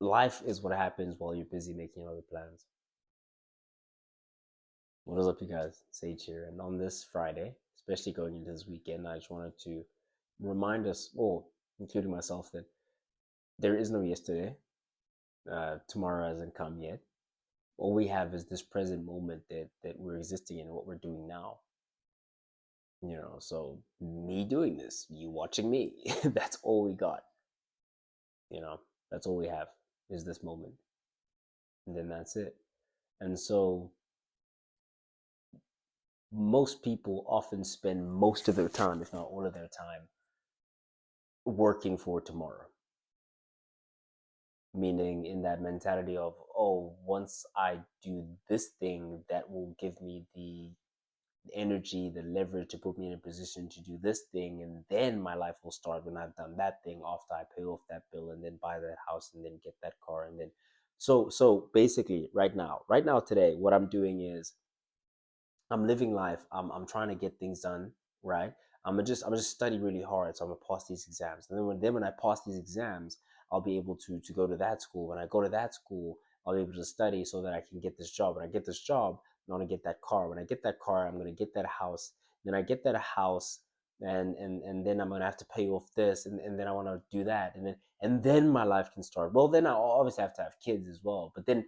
Life is what happens while you're busy making other plans. What is up, you guys? Sage here. And on this Friday, especially going into this weekend, I just wanted to remind us all, including myself, that there is no yesterday. Tomorrow hasn't come yet. All we have is this present moment that we're existing in, what we're doing now. So me doing this, you watching me, that's all we got. You know, that's all we have is this moment. And then that's it. And so most people often spend most of their time, if not all of their time, working for tomorrow. Meaning, in that mentality of, oh, once I do this thing, that will give me the energy, the leverage to put me in a position to do this thing, and then my life will start when I've done that thing after I pay off that bill and then buy that house and then get that car and then so basically right now today, what I'm doing is I'm living life. I'm trying to get things done, right? I'm just study really hard, so I'm gonna pass these exams. And then when I pass these exams, I'll be able to go to that school. When I go to that school, I'll be able to study so that I can get this job. When I get this job, I'm gonna get that car. When I get that car, I'm gonna get that house. Then I get that house, and then I'm gonna have to pay off this, and then I want to do that, and then my life can start. Well, then I obviously have to have kids as well. But then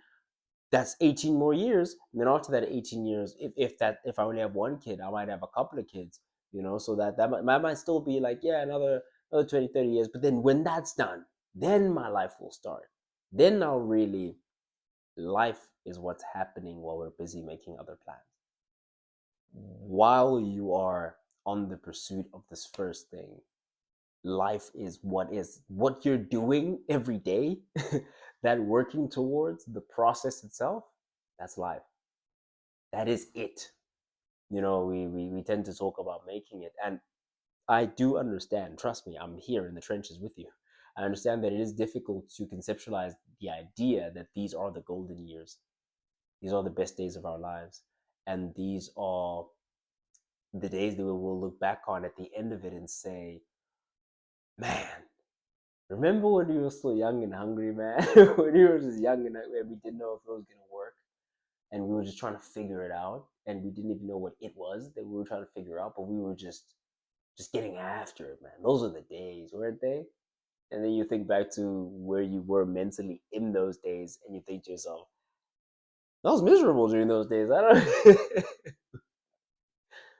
that's 18 more years, and then after that 18 years, if I only have one kid, I might have a couple of kids, so that might still be like, yeah, another 20, 30 years. But then when that's done, then my life will start. Then now really, life is what's happening while we're busy making other plans. While you are on the pursuit of this first thing, life is what you're doing every day. That working towards the process itself, that's life. That is it. We tend to talk about making it, and I do understand. Trust me, I'm here in the trenches with you. I understand that it is difficult to conceptualize the idea that these are the golden years. These are the best days of our lives, and these are the days that we will look back on at the end of it and say, man, remember when we were still young and hungry, man? When we were just young and we didn't know if it was gonna work, and we were just trying to figure it out, and we didn't even know what it was that we were trying to figure out, but we were just getting after it, man. Those are the days, weren't they? And then you think back to where you were mentally in those days, and you think to yourself, I was miserable during those days. I don't.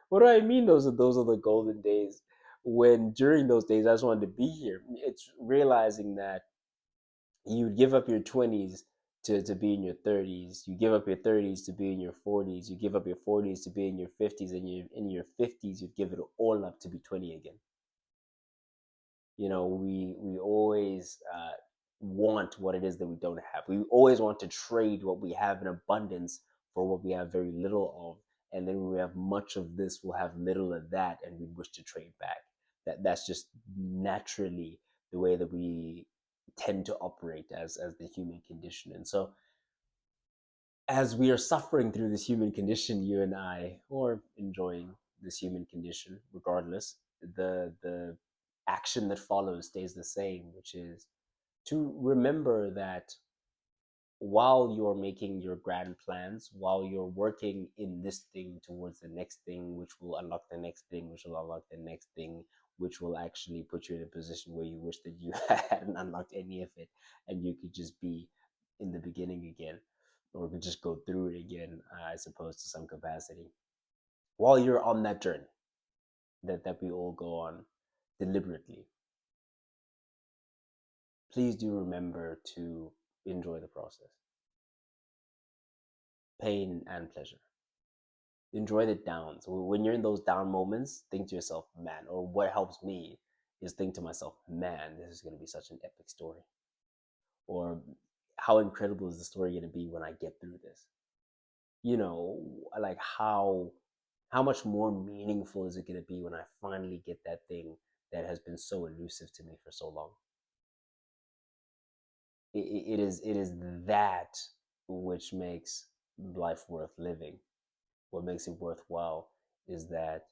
What do I mean? Those are the golden days. When during those days, I just wanted to be here. It's realizing that you give up your 20s to be in your 30s. You give up your 30s to be in your 40s. You give up your 40s to be in your 50s. And in your 50s, you'd give it all up to be 20 again. We always want what it is that we don't have. We always want to trade what we have in abundance for what we have very little of. And then when we have much of this, we'll have little of that, and we wish to trade back. That's just naturally the way that we tend to operate as the human condition. And so, as we are suffering through this human condition, you and I, or enjoying this human condition, regardless, the action that follows stays the same, which is to remember that while you're making your grand plans, while you're working in this thing towards the next thing, which will unlock the next thing, which will unlock the next thing, which will actually put you in a position where you wish that you hadn't unlocked any of it, and you could just be in the beginning again, or could just go through it again, I suppose, to some capacity. While you're on that journey that we all go on deliberately, please do remember to enjoy the process, pain and pleasure. Enjoy the downs. When you're in those down moments, think to yourself, man, or what helps me is think to myself, man, this is going to be such an epic story. Or how incredible is the story going to be when I get through this? Like how much more meaningful is it going to be when I finally get that thing that has been so elusive to me for so long? It is that which makes life worth living. What makes it worthwhile is that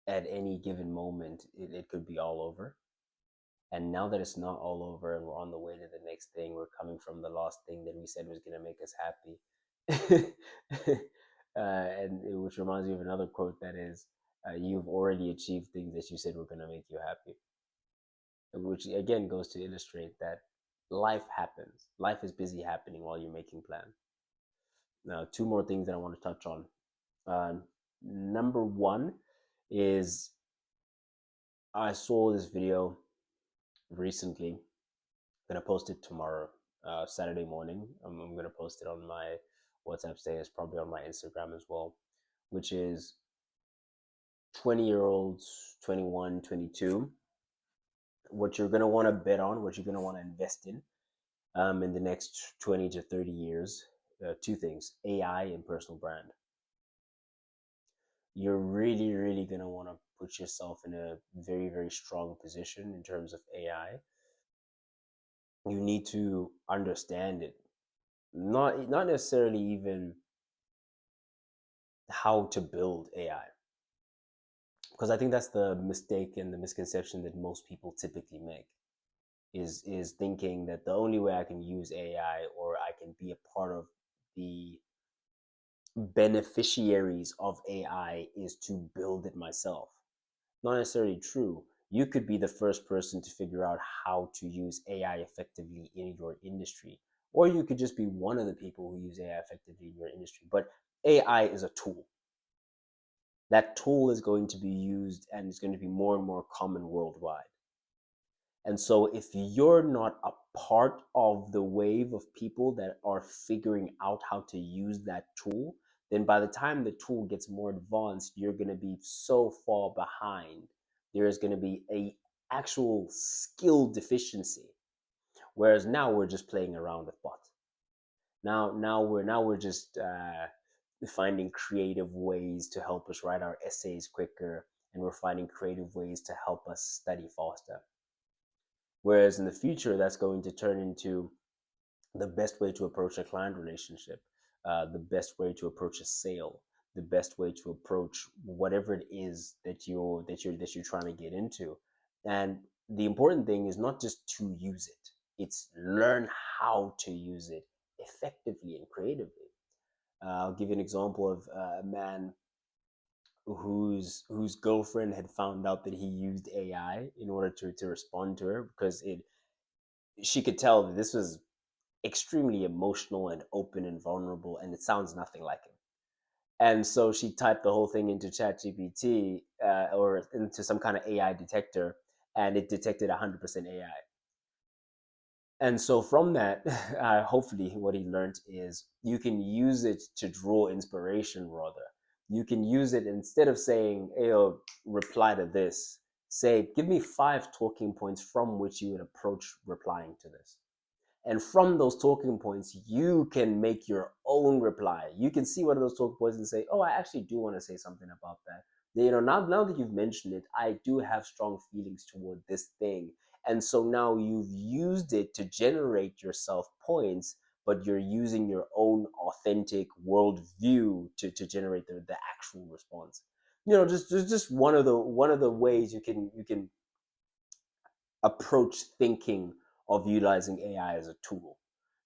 at any given moment, it could be all over. And now that it's not all over and we're on the way to the next thing, we're coming from the last thing that we said was going to make us happy. And which reminds me of another quote that is, you've already achieved things that you said were going to make you happy, which again goes to illustrate that life happens. Life is busy happening while you're making plans. Now, two more things that I want to touch on. Number one is, I saw this video recently. I'm gonna post it tomorrow, Saturday morning. I'm gonna post it on my WhatsApp status, probably on my Instagram as well, which is 20-year-olds, 21, 22. What you're gonna want to bet on, what you're gonna want to invest in the next 20 to 30 years. Two things: AI and personal brand. You're really, really going to want to put yourself in a very, very strong position in terms of AI. You need to understand it, not necessarily even how to build AI, because I think that's the mistake and the misconception that most people typically make, is thinking that the only way I can use AI or I can be a part of the beneficiaries of AI is to build it myself. Not necessarily true. You could be the first person to figure out how to use AI effectively in your industry, or you could just be one of the people who use AI effectively in your industry. But AI is a tool. That tool is going to be used and it's going to be more and more common worldwide. And so, if you're not a part of the wave of people that are figuring out how to use that tool, then by the time the tool gets more advanced, you're going to be so far behind. There is going to be a actual skill deficiency. Whereas now we're just playing around with bots. Now we're just finding creative ways to help us write our essays quicker, and we're finding creative ways to help us study faster. Whereas in the future, that's going to turn into the best way to approach a client relationship, the best way to approach a sale, the best way to approach whatever it is that you're trying to get into. And the important thing is not just to use it; it's learn how to use it effectively and creatively. I'll give you an example of a man whose girlfriend had found out that he used AI in order to respond to her, because it she could tell that this was extremely emotional and open and vulnerable, and it sounds nothing like him. And so she typed the whole thing into ChatGPT, or into some kind of AI detector, and it detected 100% AI. And so from that, hopefully, what he learned is you can use it to draw inspiration. Rather, you can use it instead of saying, "Hey, reply to this." Say, "Give me 5 talking points from which you would approach replying to this." And from those talking points, you can make your own reply. You can see one of those talking points and say, "Oh, I actually do want to say something about that. Now that you've mentioned it, I do have strong feelings toward this thing." And so now you've used it to generate yourself points, but you're using your own authentic worldview to generate the actual response. Just one of the ways you can approach thinking of utilizing AI as a tool.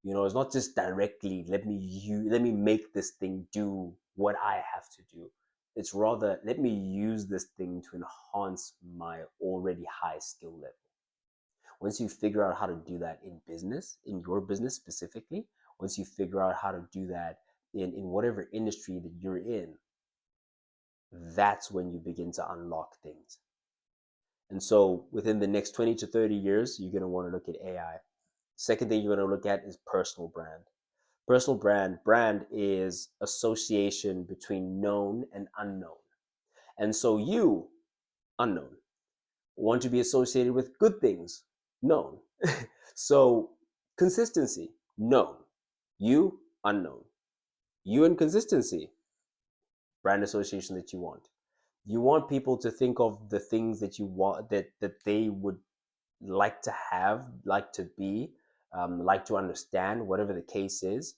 It's not just directly let me make this thing do what I have to do. It's rather, let me use this thing to enhance my already high skill level. Once you figure out how to do that in business, in your business specifically, once you figure out how to do that in whatever industry that you're in, that's when you begin to unlock things. And so within the next 20 to 30 years, you're going to want to look at AI. Second thing you're going to look at is personal brand. Brand is association between known and unknown. And so you, unknown, want to be associated with good things, known. So consistency, known. You, unknown. You and consistency, brand association that you want. You want people to think of the things that you want, that they would like to have, like to be, like to understand, whatever the case is.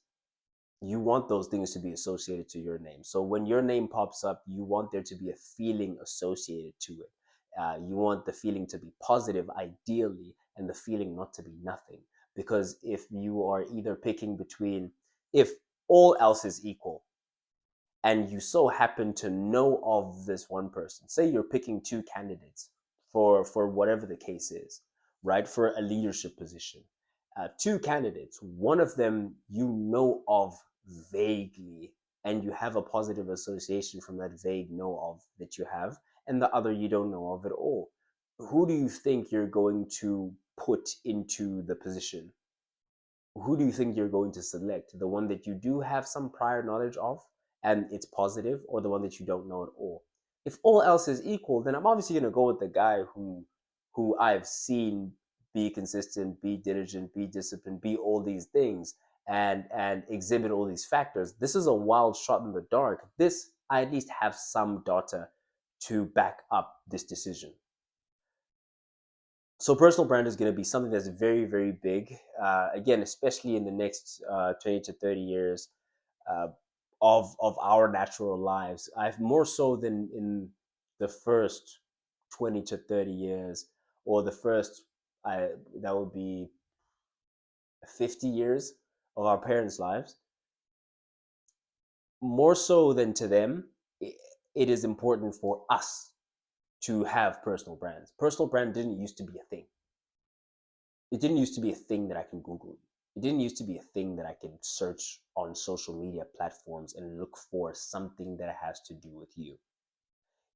You want those things to be associated to your name. So when your name pops up, you want there to be a feeling associated to it. You want the feeling to be positive, ideally, and the feeling not to be nothing. Because if you are either picking between, if all else is equal, and you so happen to know of this one person, say you're picking two candidates for whatever the case is, right, for a leadership position, two candidates, one of them you know of vaguely, and you have a positive association from that vague know of that you have, and the other you don't know of at all. Who do you think you're going to put into the position? Who do you think you're going to select? The one that you do have some prior knowledge of and it's positive, or the one that you don't know at all? If all else is equal, then I'm obviously going to go with the guy who I've seen be consistent, be diligent, be disciplined, be all these things, and exhibit all these factors. This is a wild shot in the dark. This, I at least have some data to back up this decision. So personal brand is going to be something that's very, very big. Again, especially in the next 20 to 30 years uh, of our natural lives. I've more so than in the first 20 to 30 years, or the first, that would be 50 years of our parents' lives. More so than to them, it is important for us to have personal brands. Personal brand didn't used to be a thing. It didn't used to be a thing that I can Google. It didn't used to be a thing that I can search on social media platforms and look for something that has to do with you.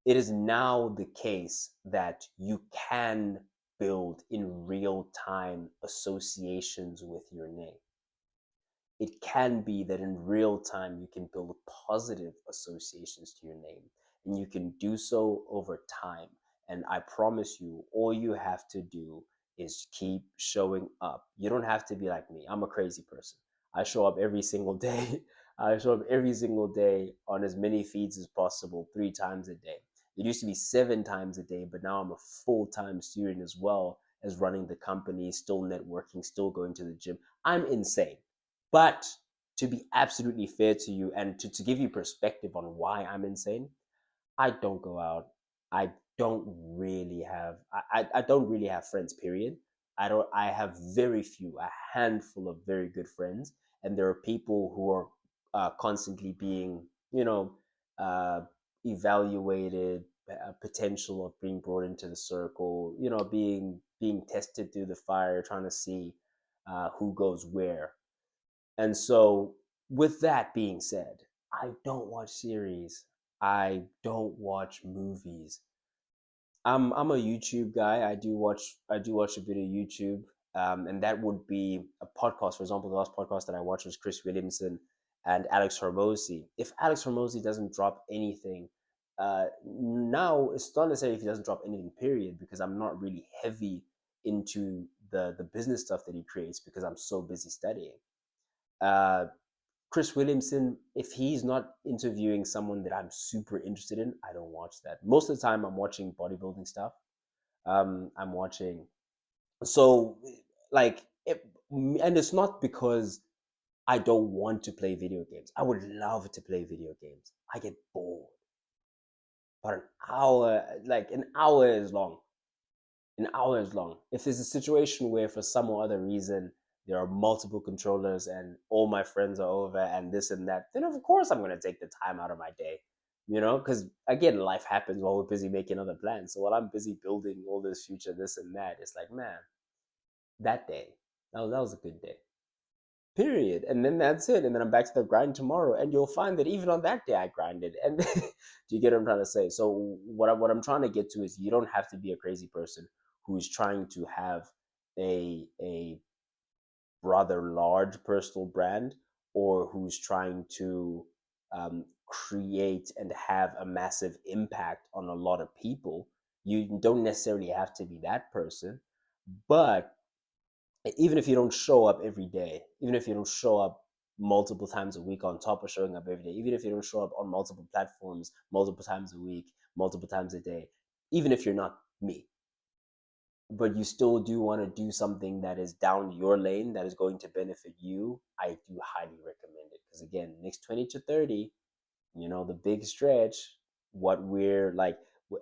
It is now the case that you can build in real time associations with your name. It can be that in real time you can build positive associations to your name, and you can do so over time. And I promise you, all you have to do is keep showing up. You don't have to be like me. I'm a crazy person. I show up every single day. I show up every single day on as many feeds as possible, 3 times a day. It used to be 7 times a day, but now I'm a full-time student as well as running the company, still networking, still going to the gym. I'm insane. But to be absolutely fair to you, and to give you perspective on why I'm insane, I don't go out. I don't really have I don't really have friends, period. I have very few, a handful of very good friends, and there are people who are constantly being, uh, evaluated, potential of being brought into the circle, being tested through the fire, trying to see who goes where. And so, with that being said, I don't watch series. I don't watch movies. I'm a YouTube guy. I do watch a bit of YouTube, and that would be a podcast. For example, the last podcast that I watched was Chris Williamson and Alex Hormozy. If Alex Hormozy doesn't drop anything, now it's not necessarily if he doesn't drop anything. Period, because I'm not really heavy into the business stuff that he creates because I'm so busy studying. Uh, Chris Williamson, if he's not interviewing someone that I'm super interested in, I don't watch that. Most of the time, I'm watching bodybuilding stuff. I'm watching, so like, and it's not because I don't want to play video games. I would love to play video games. I get bored, but an hour is long. An hour is long. If there's a situation where for some or other reason there are multiple controllers and all my friends are over and this and that, then of course I'm gonna take the time out of my day. Because again, life happens while we're busy making other plans. So while I'm busy building all this future, this and that, it's like, man, that day, that was a good day. Period. And then that's it. And then I'm back to the grind tomorrow. And you'll find that even on that day I grinded. And do you get what I'm trying to say? So what I'm trying to get to is you don't have to be a crazy person who is trying to have a rather large personal brand, or who's trying to create and have a massive impact on a lot of people. You don't necessarily have to be that person, but even if you don't show up every day, even if you don't show up multiple times a week on top of showing up every day, even if you don't show up on multiple platforms multiple times a week, multiple times a day, even if you're not me, but you still do want to do something that is down your lane that is going to benefit you, I do highly recommend it. Because again, next 20 to 30, the big stretch, what we're like,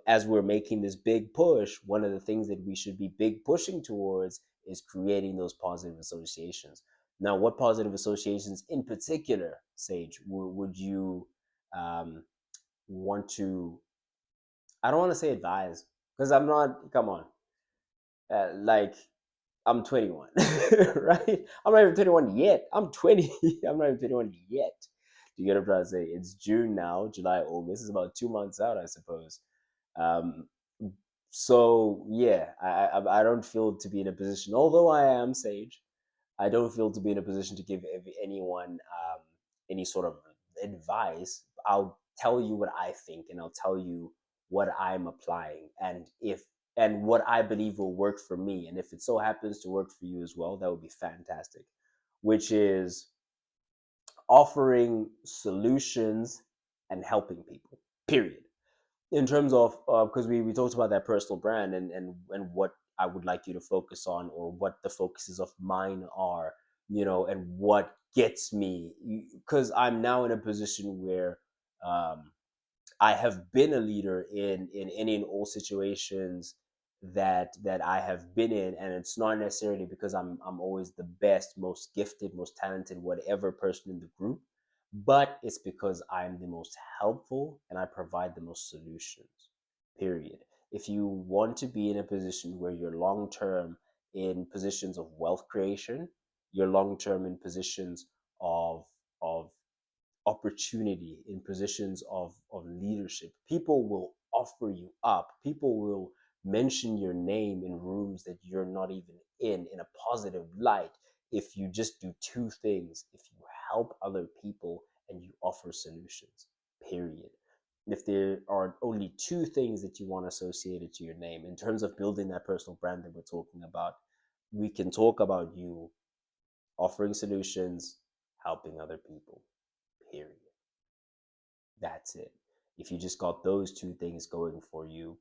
as we're making this big push, one of the things that we should be big pushing towards is creating those positive associations. Now, what positive associations in particular, Sage, would you um, want to, I don't want to say advise, because I'm not, come on, like I'm 21, right? I'm not even 21 yet. I'm 20. I'm not even 21 yet. Do you get what I'm trying to say? It's June now, July, August. It's about 2 months out, I suppose. Um, so yeah, I don't feel to be in a position, although I am Sage, I don't feel to be in a position to give anyone any sort of advice. I'll tell you what I think, and I'll tell you what I'm applying, and if and what I believe will work for me. And if it so happens to work for you as well, that would be fantastic. Which is offering solutions and helping people. Period. In terms of because we talked about that personal brand and what I would like you to focus on, or what the focuses of mine are, and what gets me, because I'm now in a position where um, I have been a leader in any and all situations that I have been in, and it's not necessarily because I'm always the best, most gifted, most talented, whatever person in the group, but it's because I'm the most helpful and I provide the most solutions. Period. If you want to be in a position where you're long term in positions of wealth creation, you're long term in positions of opportunity, in positions of leadership, people will offer you up. People will mention your name in rooms that you're not even in a positive light, if you just do two things: if you help other people and you offer solutions. Period. If there are only two things that you want associated to your name in terms of building that personal brand that we're talking about, we can talk about you offering solutions, helping other people. Period. That's it. If you just got those two things going for you,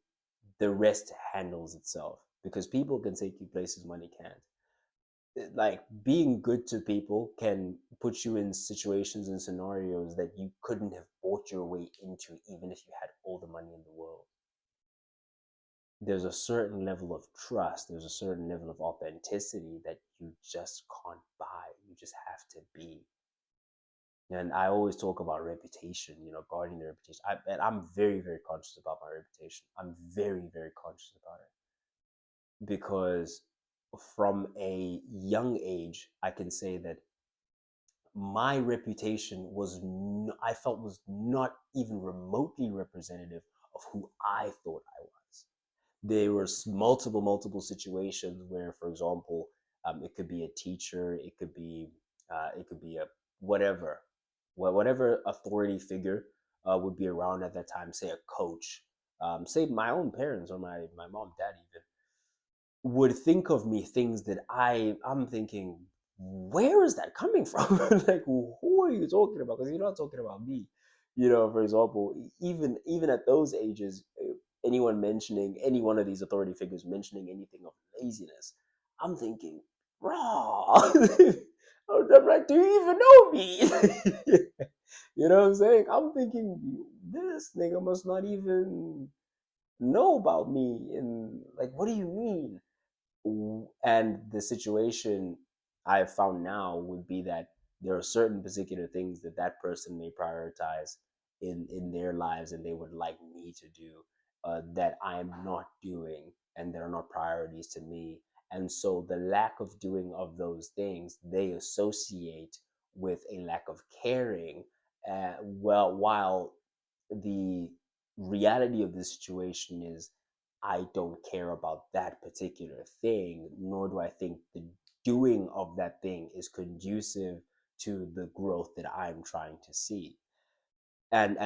the rest handles itself, because people can take you places money can't. Like, being good to people can put you in situations and scenarios that you couldn't have bought your way into even if you had all the money in the world. There's a certain level of trust, there's a certain level of authenticity that you just can't buy. You just have to be. And I always talk about reputation, guarding the reputation. And I'm very, very conscious about my reputation. I'm very, very conscious about it, because from a young age, I can say that my reputation I felt was not even remotely representative of who I thought I was. There were multiple situations where, for example, it could be a teacher, it could be a whatever, whatever authority figure would be around at that time. Say a coach, say my own parents, or my mom, dad, even would think of me things that I'm thinking, where is that coming from? Like, who are you talking about? Because you're not talking about me. For example, even at those ages, anyone mentioning any one of these authority figures mentioning anything of laziness, I'm thinking, raw. I'm like, do you even know me? You know what I'm saying? I'm thinking, this nigga must not even know about me. And like, what do you mean? And the situation I've found now would be that there are certain particular things that that person may prioritize in their lives, and they would like me to do, that I'm not doing, and they're not priorities to me. And so the lack of doing of those things they associate with a lack of caring. Well, while the reality of the situation is, I don't care about that particular thing, nor do I think the doing of that thing is conducive to the growth that I'm trying to see. And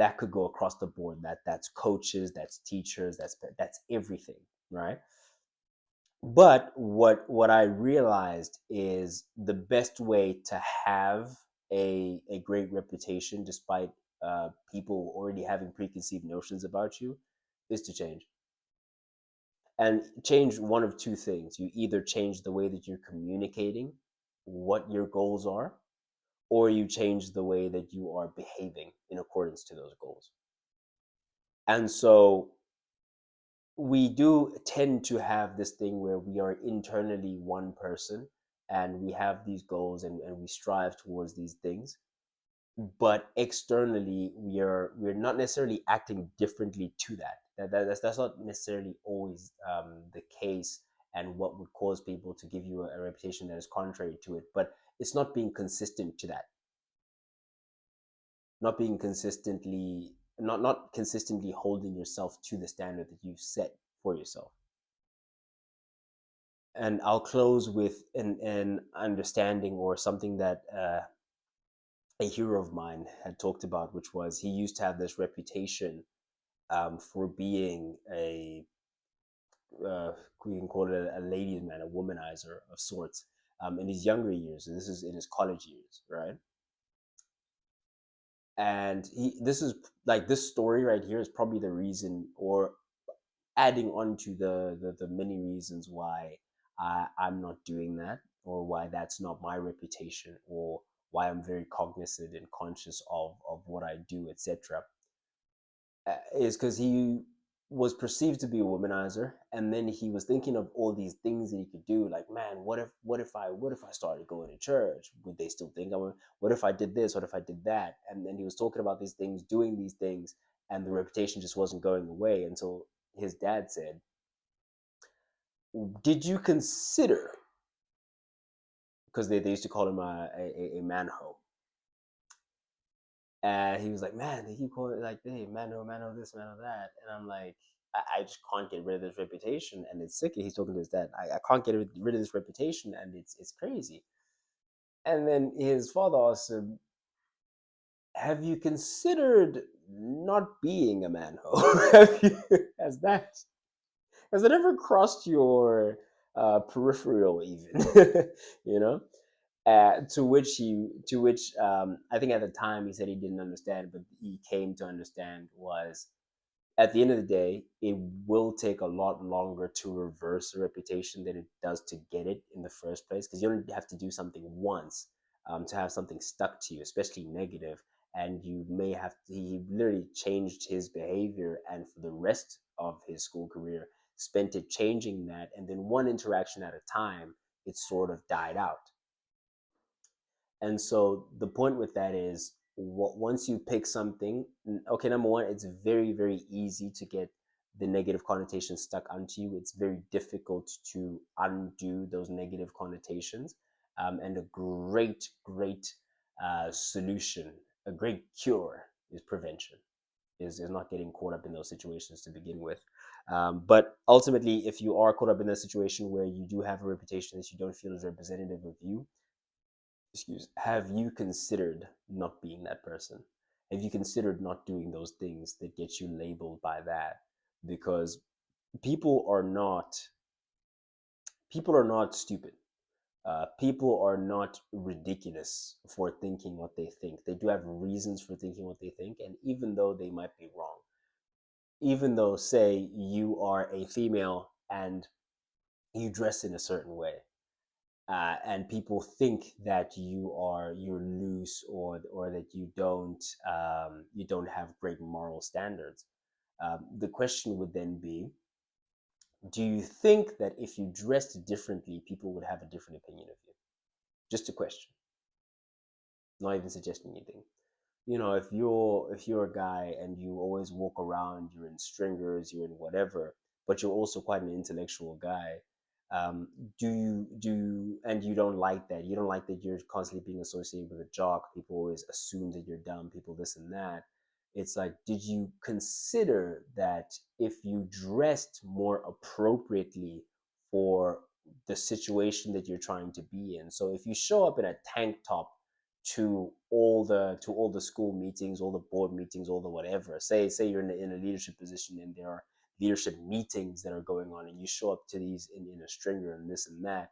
that could go across the board. That's coaches, that's teachers, that's everything, right? But what I realized is the best way to have a great reputation, despite people already having preconceived notions about you, is to change. And change one of two things. You either change the way that you're communicating what your goals are, or you change the way that you are behaving in accordance to those goals. And so we do tend to have this thing where we are internally one person and we have these goals and we strive towards these things, but externally we're not necessarily acting differently to that. That's not necessarily always the case, and what would cause people to give you a reputation that is contrary to it. But it's not being consistent to that, not being consistently not consistently holding yourself to the standard that you've set for yourself. And I'll close with an understanding or something that a hero of mine had talked about, which was he used to have this reputation for being we can call it a ladies' man, a womanizer of sorts, in his younger years. This is in his college years, right? And this is like this story right here is probably the reason, or adding on to the many reasons why I'm not doing that, or why that's not my reputation, or why I'm very cognizant and conscious of what I do, etc. Is because he was perceived to be a womanizer, and then he was thinking of all these things that he could do. Like, man, what if I started going to church? Would they still think I would? What if I did this? What if I did that? And then he was talking about these things, doing these things, and the reputation just wasn't going away until his dad said, "Did you consider?" Because they used to call him a manho. And he was like, man, they keep calling it like, hey, man, this, man, that. And I'm like, I just can't get rid of this reputation. And it's sick. He's talking to his dad. I can't get rid of this reputation. And it's crazy. And then his father asked him, have you considered not being a manho? Has that ever crossed your peripheral even? you know? To which I think at the time he said he didn't understand, but he came to understand was at the end of the day, it will take a lot longer to reverse a reputation than it does to get it in the first place. Because you only have to do something once to have something stuck to you, especially negative. And you may have to, he literally changed his behavior, and for the rest of his school career, spent it changing that. And then one interaction at a time, it sort of died out. And so the point with that is, once you pick something, okay, number one, it's very, very easy to get the negative connotations stuck onto you. It's very difficult to undo those negative connotations. And a great solution, a great cure is prevention, is not getting caught up in those situations to begin with. But ultimately, if you are caught up in a situation where you do have a reputation that you don't feel is representative of you, have you considered not being that person? Have you considered not doing those things that get you labeled by that? Because people are not people are not stupid. People are not ridiculous for thinking what they think. They do have reasons for thinking what they think, and even though they might be wrong, even though, say, you are a female and you dress in a certain way, and people think that you're loose, or that you don't have great moral standards. The question would then be, do you think that if you dressed differently, people would have a different opinion of you? Just a question, not even suggesting anything. If you're a guy and you always walk around, you're in stringers, you're in whatever, but you're also quite an intellectual guy. And you don't like that. You don't like that you're constantly being associated with a jock. People always assume that you're dumb. People this and that. It's like, did you consider that if you dressed more appropriately for the situation that you're trying to be in? So if you show up in a tank top to all the school meetings, all the board meetings, all the whatever. Say you're in a leadership position and there are leadership meetings that are going on, and you show up to these in a stringer and this and that.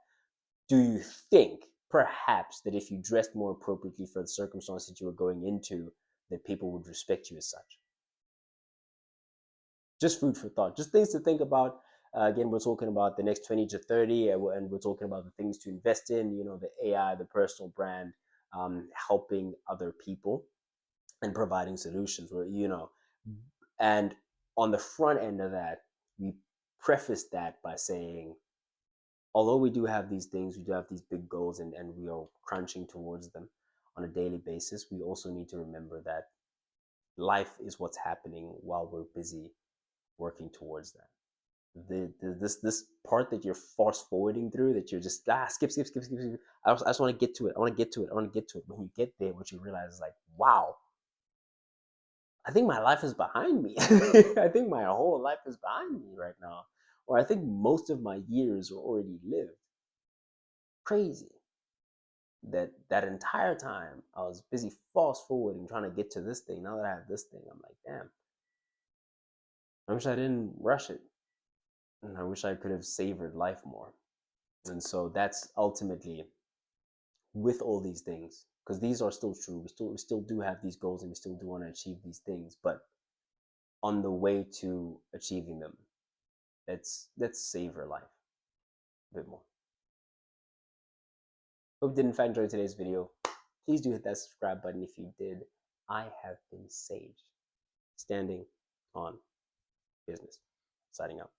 Do you think perhaps that if you dressed more appropriately for the circumstance that you were going into, that people would respect you as such? Just food for thought, just things to think about. Again, we're talking about the next 20 to 30, and we're talking about the things to invest in, the AI, the personal brand, helping other people and providing solutions where, and on the front end of that, we preface that by saying, although we do have these things, we do have these big goals, and we are crunching towards them on a daily basis, we also need to remember that life is what's happening while we're busy working towards that. This part that you're fast forwarding through, that you're just skip. I just want to get to it. I want to get to it. I want to get to it. When you get there, what you realize is like, wow, I think my life is behind me. I think my whole life is behind me right now, or I think most of my years are already lived. Crazy that entire time I was busy fast forwarding, trying to get to this thing. Now that I have this thing, I'm like, damn, I wish I didn't rush it, and I wish I could have savored life more. And so that's ultimately with all these things, because these are still true. We still do have these goals, and we still do want to achieve these things. But on the way to achieving them, let's savor life a bit more. Hope you did in fact enjoy today's video. Please do hit that subscribe button if you did. I have been Sage, standing on business. Signing out.